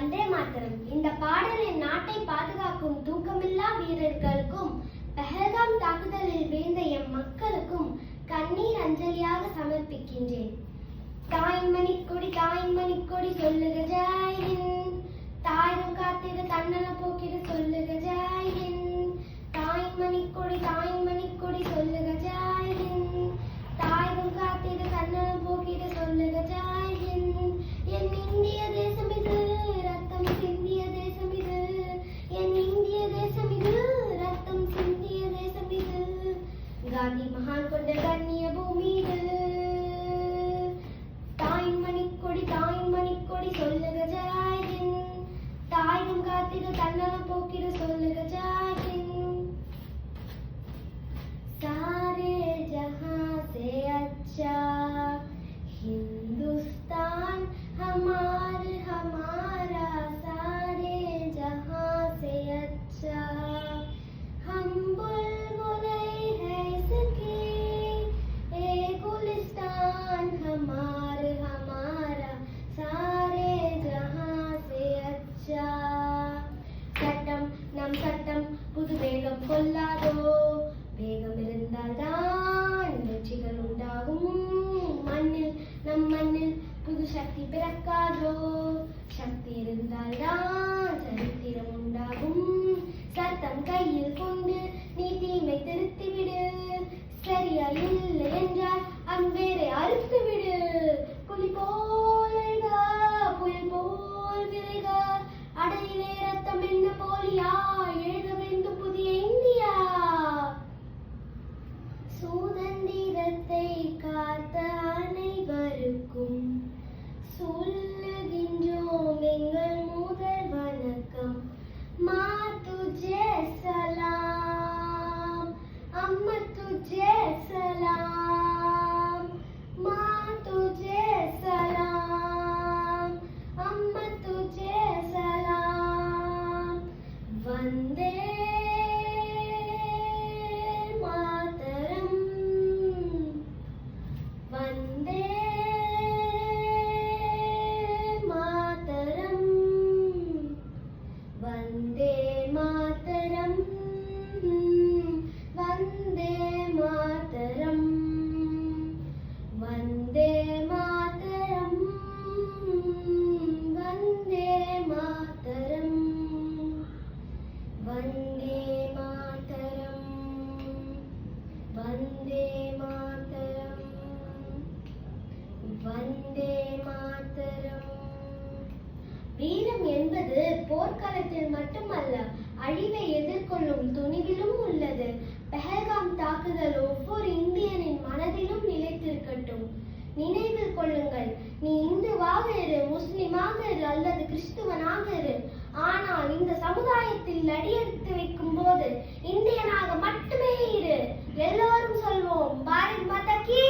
வந்தே மாதரம். இந்த பாடல் என் நாட்டை பாதுகாக்கும் தூக்கமில்லா வீரர்களுக்கும் பஹல்காம் தாக்குதலில் வீழ்ந்த எம் மக்களுக்கும் கண்ணீர் அஞ்சலியாக சமர்ப்பிக்கின்றேன். தாயின் மணிக்கொடி சொல்லுக ஜெய் ஹிந்த். தாயிரம் காத்திரு தன்னல போக்கிடு சொல்லுக ஜெய் ஹிந்த். தாயின் மணிக்கொடி சொல்லுக ஜெய் ஹிந்த். தாயிரம் காத்திரு தன்னல போக்கிடு சொல்லுக ஜெய் ஹிந்த். என் இந்திய தேசம் இது, ரத்தம் சிந்திய தேசம் இது. என் இந்திய தேசம் இது, ரத்தம் சிந்திய தேசம் இது. காந்தி மகான் கொண்ட கண்ணிய பூமி இது. தாயின் மணிக்கொடி சொல்லுக ஜெய் ஹிந்த். தாயிரம் காத்திரு தன்னல போக்கிடு சொல்லுக ஜெய் ஹிந்த். सारे जहां से अच्छा हिंदुस्तान हमारा सारे जहां से अच्छा. हम बुलबुले हैं इसके ए गुलिस्तान हमारा सारे जहां से अच्छा. சட்டம் நம் சட்டம் புது வேகம் கொள்ளாதோ. வேகம் இருந்தால் தான் வெற்றிகள் உண்டாகும். நம் மண்ணில் புது சக்தி பிறக்காதோ. சக்தி இருந்தால் தான் சரித்திரம் உண்டாகும். சட்டம் கையில் கொண்டு நீ தீமை திருத்திவிடு. சரியா இல்லை என்றால் அன்பேரை அறுத்துவிடு. புலி போல் புயல் போல் விரைக. அடையிலே ரத்தம் என்ன போலியா எழுத வேண்டும் புதிய இந்தியா. சுதந்திரத்தை காத்த அனைவருக்கும் சொல்லுகின்றோம் எங்கள் முதல் வணக்கம். மா துஜே சலாம், அம்மா துஜே சலாம். மா துஜே சலாம், அம்மா துஜே சலாம். வந்தே வீரம் என்பது போர்க்களத்தில் மட்டுமல்ல, அழிவை எதிர்கொள்ளும் துணிவிலும் உள்ளது. பஹல்காம் தாக்குதல் ஒவ்வொரு இந்தியனின் மனதிலும் நிலைத்திருக்கட்டும். நினைவில் கொள்ளுங்கள், நீ இந்துவாக இரு, முஸ்லிமாக இரு அல்லது கிறிஸ்துவனாக இரு. ஆனால் இந்த சமுதாயத்தில் அடியெடுத்து வைக்கும் போது இந்தியனாக மட்டுமே இரு. எல்லோரும் சொல்வோம் பாரத் மாதா கி